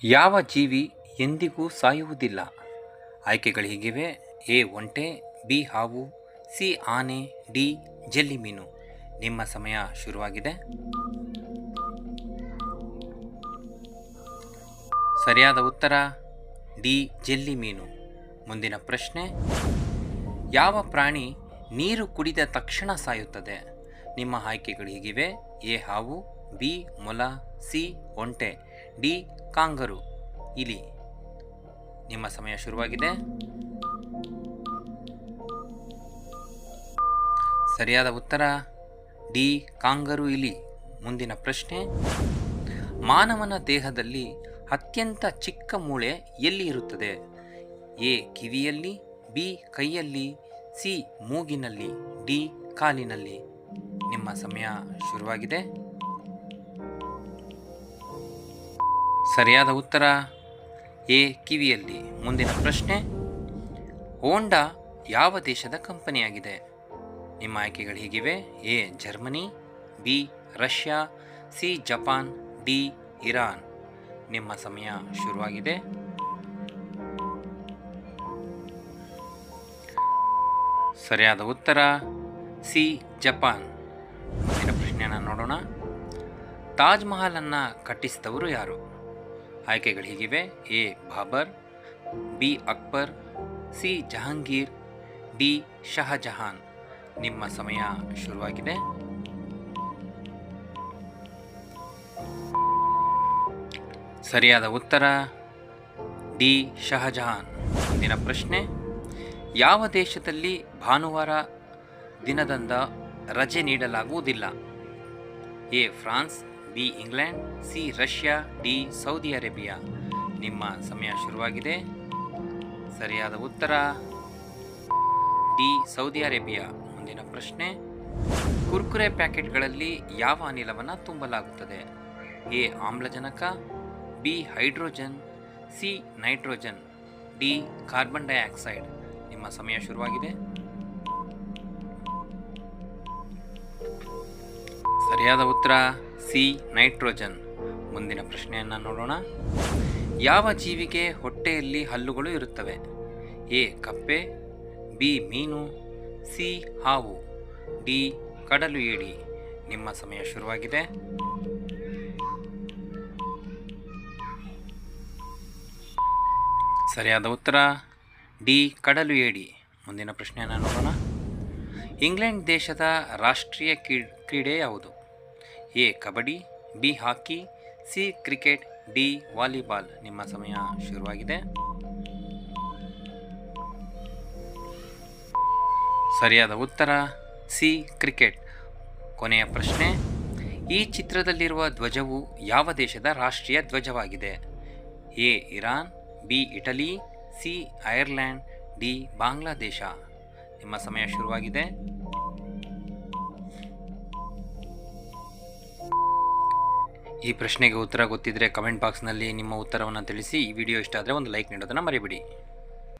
ಯಾವ ಜೀವಿ ಎಂದಿಗೂ ಸಾಯುವುದಿಲ್ಲ? ಆಯ್ಕೆಗಳು ಹೀಗಿವೆ: ಎ ಒಂಟೆ, ಬಿ ಹಾವು, ಸಿ ಆನೆ, ಡಿ ಜೆಲ್ಲಿ ಮೀನು. ನಿಮ್ಮ ಸಮಯ ಶುರುವಾಗಿದೆ. ಸರಿಯಾದ ಉತ್ತರ ಡಿ ಜೆಲ್ಲಿ ಮೀನು. ಮುಂದಿನ ಪ್ರಶ್ನೆ: ಯಾವ ಪ್ರಾಣಿ ನೀರು ಕುಡಿದ ತಕ್ಷಣ ಸಾಯುತ್ತದೆ? ನಿಮ್ಮ ಆಯ್ಕೆಗಳು ಹೀಗಿವೆ: ಎ ಹಾವು, ಬಿ ಮೊಲ, ಸಿ ಒಂಟೆ, ಡಿ ಕಾಂಗರು ಇಲಿ. ನಿಮ್ಮ ಸಮಯ ಶುರುವಾಗಿದೆ. ಸರಿಯಾದ ಉತ್ತರ ಡಿ ಕಾಂಗರು ಇಲಿ. ಮುಂದಿನ ಪ್ರಶ್ನೆ: ಮಾನವನ ದೇಹದಲ್ಲಿ ಅತ್ಯಂತ ಚಿಕ್ಕ ಮೂಳೆ ಎಲ್ಲಿ ಇರುತ್ತದೆ? ಎ ಕಿವಿಯಲ್ಲಿ, ಬಿ ಕೈಯಲ್ಲಿ, ಸಿ ಮೂಗಿನಲ್ಲಿ, ಡಿ ಕಾಲಿನಲ್ಲಿ. ನಿಮ್ಮ ಸಮಯ ಶುರುವಾಗಿದೆ. ಸರಿಯಾದ ಉತ್ತರ ಎ ಕಿವಿಯಲ್ಲಿ. ಮುಂದಿನ ಪ್ರಶ್ನೆ: ಹೋಂಡಾ ಯಾವ ದೇಶದ ಕಂಪನಿಯಾಗಿದೆ? ನಿಮ್ಮ ಆಯ್ಕೆಗಳು ಹೀಗಿವೆ: A Germany, B Russia, C Japan, D Iran. ನಿಮ್ಮ ಸಮಯ ಶುರುವಾಗಿದೆ. ಸರಿಯಾದ ಉತ್ತರ ಸಿ ಜಪಾನ್. ಮುಂದಿನ ಪ್ರಶ್ನೆಯನ್ನು ನೋಡೋಣ. ತಾಜ್ ಮಹಲ್ ಅನ್ನು ಕಟ್ಟಿಸಿದವರು ಯಾರು? ಆಯ್ಕೆಗಳು ಹೀಗಿವೆ: A Babur, B Akbar, C Jahangir, D Shahjahan. ನಿಮ್ಮ ಸಮಯ ಶುರುವಾಗಿದೆ. ಸರಿಯಾದ ಉತ್ತರ ಡಿ ಶಹಜಹಾನ್. ಮುಂದಿನ ಪ್ರಶ್ನೆ: ಯಾವ ದೇಶದಲ್ಲಿ ಭಾನುವಾರ ದಿನದಂದು ರಜೆ ನೀಡಲಾಗುವುದಿಲ್ಲ? A France, B England, C Russia, D Saudi Arabia. ನಿಮ್ಮ ಸಮಯ ಶುರುವಾಗಿದೆ. ಸರಿಯಾದ ಉತ್ತರ ಡಿ ಸೌದಿ ಅರೇಬಿಯಾ. ಮುಂದಿನ ಪ್ರಶ್ನೆ: ಕುರ್ಕುರೆ ಪ್ಯಾಕೆಟ್ಗಳಲ್ಲಿ ಯಾವ ಅನಿಲವನ್ನು ತುಂಬಲಾಗುತ್ತದೆ? ಎ ಆಮ್ಲಜನಕ, B hydrogen, C nitrogen, D carbon dioxide. ನಿಮ್ಮ ಸಮಯ ಶುರುವಾಗಿದೆ. ಸರಿಯಾದ ಉತ್ತರ ಸಿ ನೈಟ್ರೋಜನ್. ಮುಂದಿನ ಪ್ರಶ್ನೆಯನ್ನು ನೋಡೋಣ. ಯಾವ ಜೀವಿಗೆ ಹೊಟ್ಟೆಯಲ್ಲಿ ಹಲ್ಲುಗಳು ಇರುತ್ತವೆ? ಎ ಕಪ್ಪೆ, ಬಿ ಮೀನು, ಸಿ ಹಾವು, ಡಿ ಕಡಲು ಏಡಿ. ನಿಮ್ಮ ಸಮಯ ಶುರುವಾಗಿದೆ. ಸರಿಯಾದ ಉತ್ತರ ಡಿ ಕಡಲು ಏಡಿ. ಮುಂದಿನ ಪ್ರಶ್ನೆಯನ್ನು ನೋಡೋಣ. ಇಂಗ್ಲೆಂಡ್ ದೇಶದ ರಾಷ್ಟ್ರೀಯ ಕ್ರೀಡೆ ಯಾವುದು? A kabaddi, B hockey, C cricket, D volleyball. ನಿಮ್ಮ ಸಮಯ ಶುರುವಾಗಿದೆ. ಸರಿಯಾದ ಉತ್ತರ ಸಿ ಕ್ರಿಕೆಟ್. ಕೊನೆಯ ಪ್ರಶ್ನೆ: ಈ ಚಿತ್ರದಲ್ಲಿರುವ ಧ್ವಜವು ಯಾವ ದೇಶದ ರಾಷ್ಟ್ರೀಯ ಧ್ವಜವಾಗಿದೆ? A Iran, B Italy, C Ireland, D Bangladesh. ನಿಮ್ಮ ಸಮಯ ಶುರುವಾಗಿದೆ. ಈ ಪ್ರಶ್ನೆಗೆ ಉತ್ತರ ಗೊತ್ತಿದ್ದರೆ ಕಮೆಂಟ್ ಬಾಕ್ಸ್ನಲ್ಲಿ ನಿಮ್ಮ ಉತ್ತರವನ್ನು ತಿಳಿಸಿ. ಈ ವಿಡಿಯೋ ಇಷ್ಟ ಆದರೆ ಒಂದು ಲೈಕ್ ನೀಡೋದನ್ನು ಮರಿಬೇಡಿ.